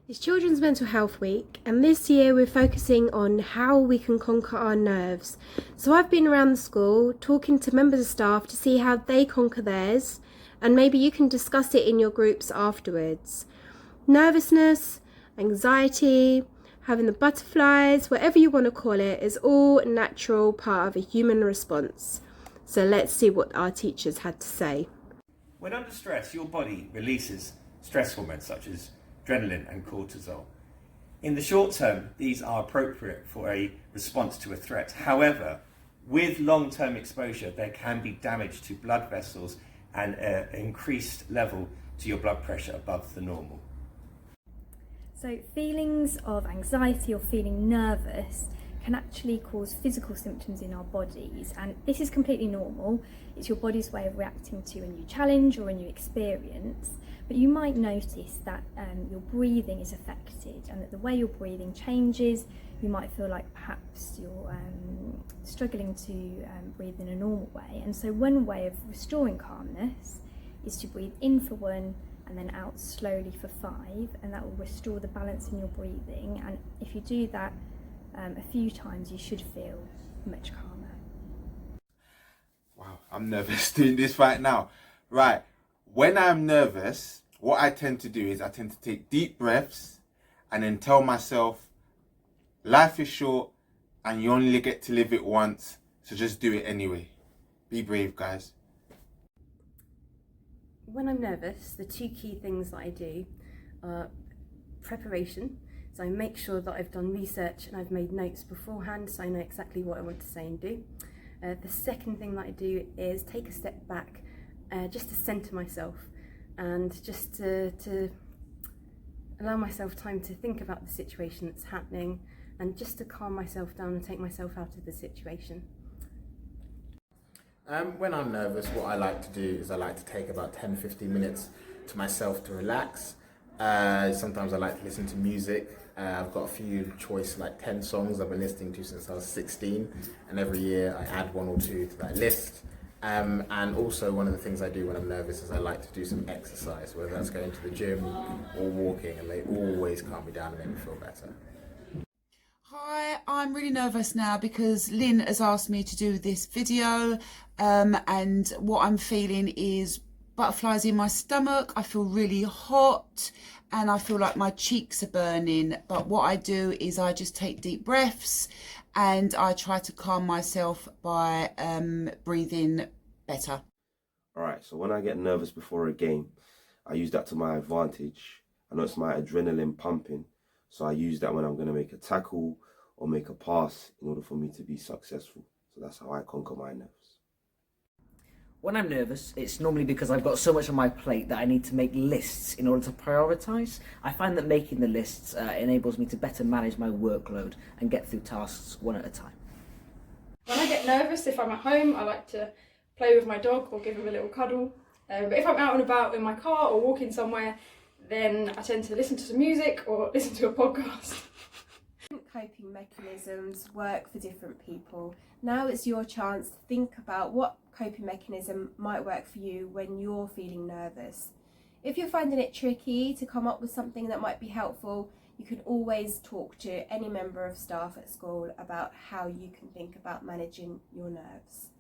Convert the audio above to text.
It's Children's Mental Health Week, and this year we're focusing on how we can conquer our nerves. So I've been around the school talking to members of staff to see how they conquer theirs, and maybe you can discuss it in your groups afterwards. Nervousness, anxiety, having the butterflies, whatever you want to call it, is all a natural part of a human response. So let's see what our teachers had to say. When under stress, your body releases stress hormones such as adrenaline and cortisol. In the short term, these are appropriate for a response to a threat. However, with long-term exposure, there can be damage to blood vessels and an increased level to your blood pressure above the normal. So feelings of anxiety or feeling nervous can actually cause physical symptoms in our bodies, and this is completely normal. It's your body's way of reacting to a new challenge or a new experience, but you might notice that your breathing is affected and that the way you're breathing changes. You might feel like perhaps you're struggling to breathe in a normal way, and so one way of restoring calmness is to breathe in for 1 and then out slowly for 5, and that will restore the balance in your breathing. And if you do that a few times, you should feel much calmer. Wow, I'm nervous doing this right now. Right, when I'm nervous, what I tend to do is I tend to take deep breaths and then tell myself, life is short and you only get to live it once, so just do it anyway. Be brave, guys. When I'm nervous, the 2 key things that I do are preparation. So I make sure that I've done research and I've made notes beforehand so I know exactly what I want to say and do. The second thing that I do is take a step back just to centre myself and just to allow myself time to think about the situation that's happening and just to calm myself down and take myself out of the situation. When I'm nervous, what I like to do is I like to take about 10-15 minutes to myself to relax. Sometimes I like to listen to music. I've got a few choice, like 10 songs I've been listening to since I was 16, and every year I add 1 or 2 to that list. And also one of the things I do when I'm nervous is I like to do some exercise, whether that's going to the gym or walking, and they always calm me down and make me feel better. Hi, I'm really nervous now because Lynn has asked me to do this video, and what I'm feeling is butterflies in my stomach. I feel really hot and I feel like my cheeks are burning, but what I do is I just take deep breaths and I try to calm myself by breathing better. Alright, so when I get nervous before a game, I use that to my advantage. I know it's my adrenaline pumping, so I use that when I'm going to make a tackle or make a pass in order for me to be successful. So that's how I conquer my nerves. When I'm nervous, it's normally because I've got so much on my plate that I need to make lists in order to prioritise. I find that making the lists enables me to better manage my workload and get through tasks one at a time. When I get nervous, if I'm at home, I like to play with my dog or give him a little cuddle. But if I'm out and about in my car or walking somewhere, then I tend to listen to some music or listen to a podcast. Coping mechanisms work for different people. Now it's your chance to think about what coping mechanism might work for you when you're feeling nervous. If you're finding it tricky to come up with something that might be helpful, you can always talk to any member of staff at school about how you can think about managing your nerves.